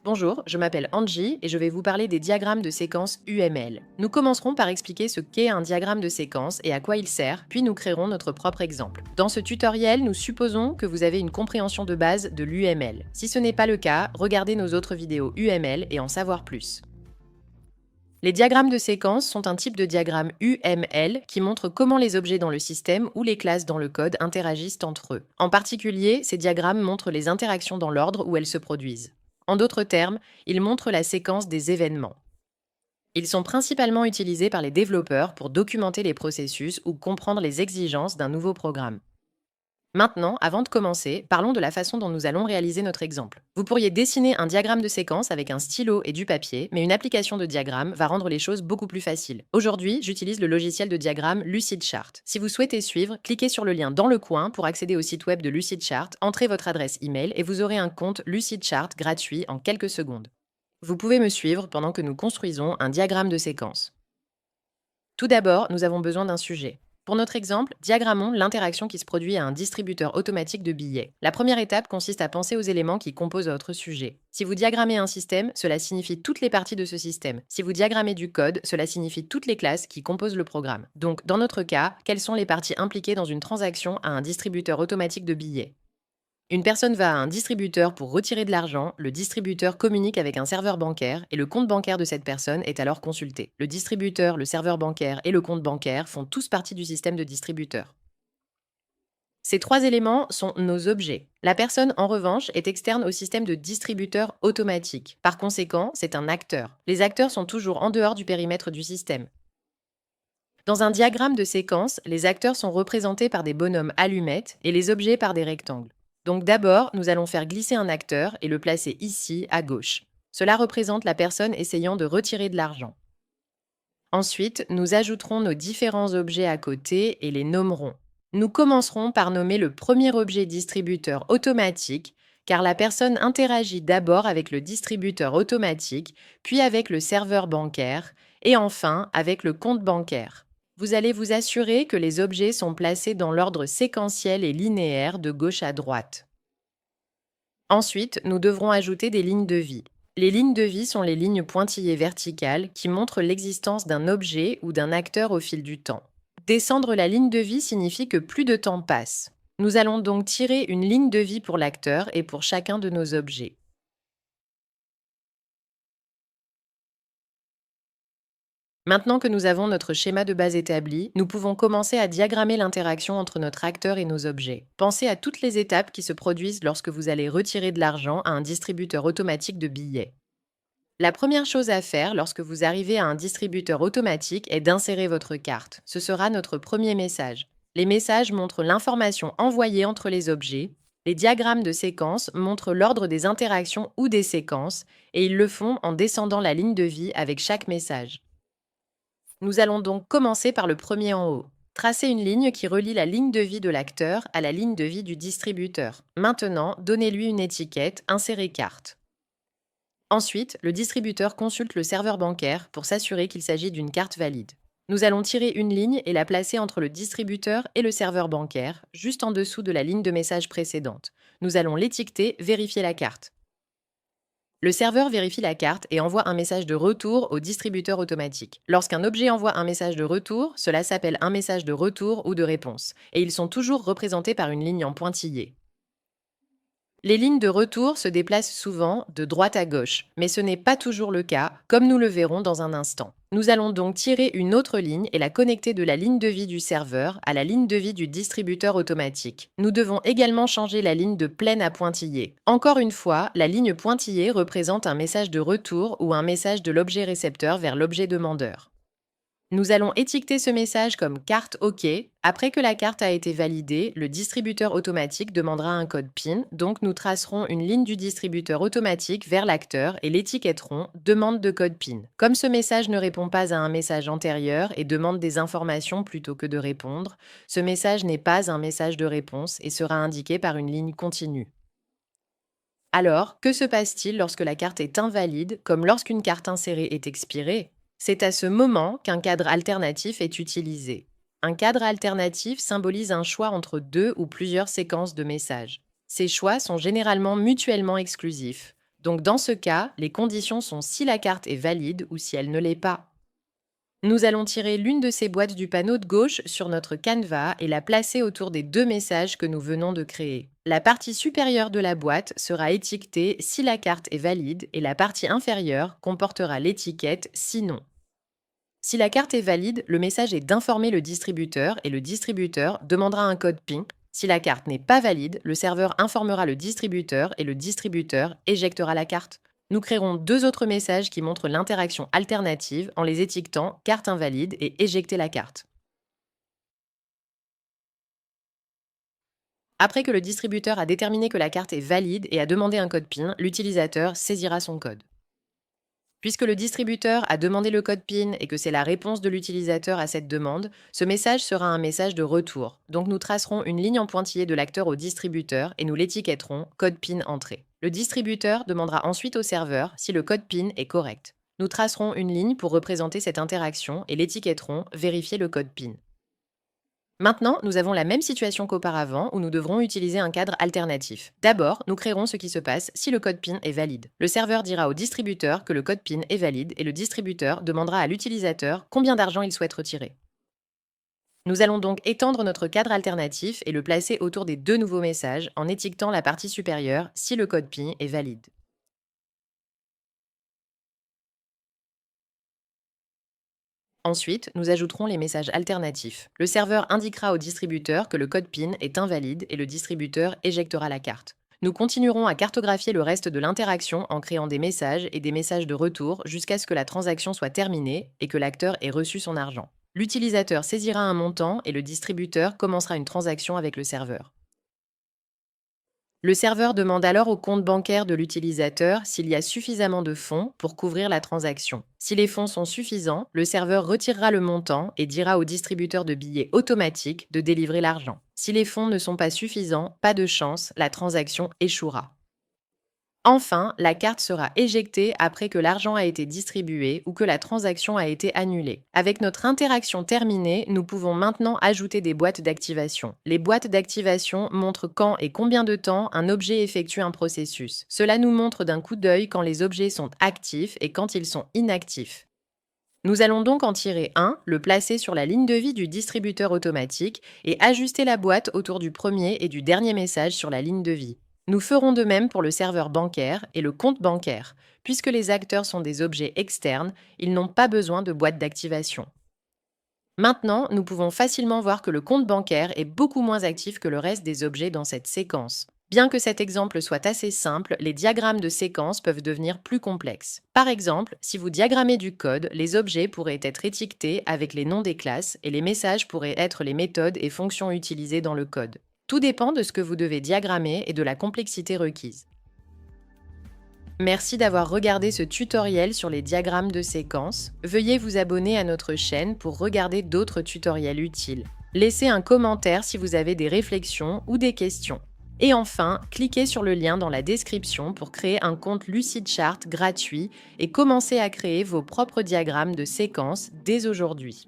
Bonjour, je m'appelle Angie et je vais vous parler des diagrammes de séquence UML. Nous commencerons par expliquer ce qu'est un diagramme de séquence et à quoi il sert, puis nous créerons notre propre exemple. Dans ce tutoriel, nous supposons que vous avez une compréhension de base de l'UML. Si ce n'est pas le cas, regardez nos autres vidéos UML et en savoir plus. Les diagrammes de séquence sont un type de diagramme UML qui montre comment les objets dans le système ou les classes dans le code interagissent entre eux. En particulier, ces diagrammes montrent les interactions dans l'ordre où elles se produisent. En d'autres termes, ils montrent la séquence des événements. Ils sont principalement utilisés par les développeurs pour documenter les processus ou comprendre les exigences d'un nouveau programme. Maintenant, avant de commencer, parlons de la façon dont nous allons réaliser notre exemple. Vous pourriez dessiner un diagramme de séquence avec un stylo et du papier, mais une application de diagramme va rendre les choses beaucoup plus faciles. Aujourd'hui, j'utilise le logiciel de diagramme Lucidchart. Si vous souhaitez suivre, cliquez sur le lien dans le coin pour accéder au site web de Lucidchart, entrez votre adresse email et vous aurez un compte Lucidchart gratuit en quelques secondes. Vous pouvez me suivre pendant que nous construisons un diagramme de séquence. Tout d'abord, nous avons besoin d'un sujet. Pour notre exemple, diagrammons l'interaction qui se produit à un distributeur automatique de billets. La première étape consiste à penser aux éléments qui composent votre sujet. Si vous diagrammez un système, cela signifie toutes les parties de ce système. Si vous diagrammez du code, cela signifie toutes les classes qui composent le programme. Donc, dans notre cas, quelles sont les parties impliquées dans une transaction à un distributeur automatique de billets ? Une personne va à un distributeur pour retirer de l'argent, le distributeur communique avec un serveur bancaire et le compte bancaire de cette personne est alors consulté. Le distributeur, le serveur bancaire et le compte bancaire font tous partie du système de distributeur. Ces trois éléments sont nos objets. La personne, en revanche, est externe au système de distributeur automatique. Par conséquent, c'est un acteur. Les acteurs sont toujours en dehors du périmètre du système. Dans un diagramme de séquence, les acteurs sont représentés par des bonhommes allumettes et les objets par des rectangles. Donc d'abord, nous allons faire glisser un acteur et le placer ici, à gauche. Cela représente la personne essayant de retirer de l'argent. Ensuite, nous ajouterons nos différents objets à côté et les nommerons. Nous commencerons par nommer le premier objet distributeur automatique, car la personne interagit d'abord avec le distributeur automatique, puis avec le serveur bancaire, et enfin avec le compte bancaire. Vous allez vous assurer que les objets sont placés dans l'ordre séquentiel et linéaire de gauche à droite. Ensuite, nous devrons ajouter des lignes de vie. Les lignes de vie sont les lignes pointillées verticales qui montrent l'existence d'un objet ou d'un acteur au fil du temps. Descendre la ligne de vie signifie que plus de temps passe. Nous allons donc tirer une ligne de vie pour l'acteur et pour chacun de nos objets. Maintenant que nous avons notre schéma de base établi, nous pouvons commencer à diagrammer l'interaction entre notre acteur et nos objets. Pensez à toutes les étapes qui se produisent lorsque vous allez retirer de l'argent à un distributeur automatique de billets. La première chose à faire lorsque vous arrivez à un distributeur automatique est d'insérer votre carte. Ce sera notre premier message. Les messages montrent l'information envoyée entre les objets. Les diagrammes de séquence montrent l'ordre des interactions ou des séquences, et ils le font en descendant la ligne de vie avec chaque message. Nous allons donc commencer par le premier en haut. Tracez une ligne qui relie la ligne de vie de l'acteur à la ligne de vie du distributeur. Maintenant, donnez-lui une étiquette, insérez carte. Ensuite, le distributeur consulte le serveur bancaire pour s'assurer qu'il s'agit d'une carte valide. Nous allons tirer une ligne et la placer entre le distributeur et le serveur bancaire, juste en dessous de la ligne de message précédente. Nous allons l'étiqueter Vérifier la carte. Le serveur vérifie la carte et envoie un message de retour au distributeur automatique. Lorsqu'un objet envoie un message de retour, cela s'appelle un message de retour ou de réponse, et ils sont toujours représentés par une ligne en pointillé. Les lignes de retour se déplacent souvent de droite à gauche, mais ce n'est pas toujours le cas, comme nous le verrons dans un instant. Nous allons donc tirer une autre ligne et la connecter de la ligne de vie du serveur à la ligne de vie du distributeur automatique. Nous devons également changer la ligne de pleine à pointillé. Encore une fois, la ligne pointillée représente un message de retour ou un message de l'objet récepteur vers l'objet demandeur. Nous allons étiqueter ce message comme carte OK. Après que la carte a été validée, le distributeur automatique demandera un code PIN, donc nous tracerons une ligne du distributeur automatique vers l'acteur et l'étiquetterons demande de code PIN. Comme ce message ne répond pas à un message antérieur et demande des informations plutôt que de répondre, ce message n'est pas un message de réponse et sera indiqué par une ligne continue. Alors, que se passe-t-il lorsque la carte est invalide, comme lorsqu'une carte insérée est expirée ? C'est à ce moment qu'un cadre alternatif est utilisé. Un cadre alternatif symbolise un choix entre deux ou plusieurs séquences de messages. Ces choix sont généralement mutuellement exclusifs. Donc dans ce cas, les conditions sont si la carte est valide ou si elle ne l'est pas. Nous allons tirer l'une de ces boîtes du panneau de gauche sur notre canevas et la placer autour des deux messages que nous venons de créer. La partie supérieure de la boîte sera étiquetée si la carte est valide et la partie inférieure comportera l'étiquette sinon. Si la carte est valide, le message est d'informer le distributeur et le distributeur demandera un code PIN. Si la carte n'est pas valide, le serveur informera le distributeur et le distributeur éjectera la carte. Nous créerons deux autres messages qui montrent l'interaction alternative en les étiquetant carte invalide et éjecter la carte. Après que le distributeur a déterminé que la carte est valide et a demandé un code PIN, l'utilisateur saisira son code. Puisque le distributeur a demandé le code PIN et que c'est la réponse de l'utilisateur à cette demande, ce message sera un message de retour. Donc nous tracerons une ligne en pointillé de l'acteur au distributeur et nous l'étiquetterons code PIN entrée. Le distributeur demandera ensuite au serveur si le code PIN est correct. Nous tracerons une ligne pour représenter cette interaction et l'étiquetterons vérifier le code PIN. Maintenant, nous avons la même situation qu'auparavant où nous devrons utiliser un cadre alternatif. D'abord, nous créerons ce qui se passe si le code PIN est valide. Le serveur dira au distributeur que le code PIN est valide et le distributeur demandera à l'utilisateur combien d'argent il souhaite retirer. Nous allons donc étendre notre cadre alternatif et le placer autour des deux nouveaux messages en étiquetant la partie supérieure si le code PIN est valide. Ensuite, nous ajouterons les messages alternatifs. Le serveur indiquera au distributeur que le code PIN est invalide et le distributeur éjectera la carte. Nous continuerons à cartographier le reste de l'interaction en créant des messages et des messages de retour jusqu'à ce que la transaction soit terminée et que l'acteur ait reçu son argent. L'utilisateur saisira un montant et le distributeur commencera une transaction avec le serveur. Le serveur demande alors au compte bancaire de l'utilisateur s'il y a suffisamment de fonds pour couvrir la transaction. Si les fonds sont suffisants, le serveur retirera le montant et dira au distributeur de billets automatique de délivrer l'argent. Si les fonds ne sont pas suffisants, pas de chance, la transaction échouera. Enfin, la carte sera éjectée après que l'argent a été distribué ou que la transaction a été annulée. Avec notre interaction terminée, nous pouvons maintenant ajouter des boîtes d'activation. Les boîtes d'activation montrent quand et combien de temps un objet effectue un processus. Cela nous montre d'un coup d'œil quand les objets sont actifs et quand ils sont inactifs. Nous allons donc en tirer un, le placer sur la ligne de vie du distributeur automatique et ajuster la boîte autour du premier et du dernier message sur la ligne de vie. Nous ferons de même pour le serveur bancaire et le compte bancaire. Puisque les acteurs sont des objets externes, ils n'ont pas besoin de boîte d'activation. Maintenant, nous pouvons facilement voir que le compte bancaire est beaucoup moins actif que le reste des objets dans cette séquence. Bien que cet exemple soit assez simple, les diagrammes de séquence peuvent devenir plus complexes. Par exemple, si vous diagrammez du code, les objets pourraient être étiquetés avec les noms des classes et les messages pourraient être les méthodes et fonctions utilisées dans le code. Tout dépend de ce que vous devez diagrammer et de la complexité requise. Merci d'avoir regardé ce tutoriel sur les diagrammes de séquence. Veuillez vous abonner à notre chaîne pour regarder d'autres tutoriels utiles. Laissez un commentaire si vous avez des réflexions ou des questions. Et enfin, cliquez sur le lien dans la description pour créer un compte Lucidchart gratuit et commencer à créer vos propres diagrammes de séquence dès aujourd'hui.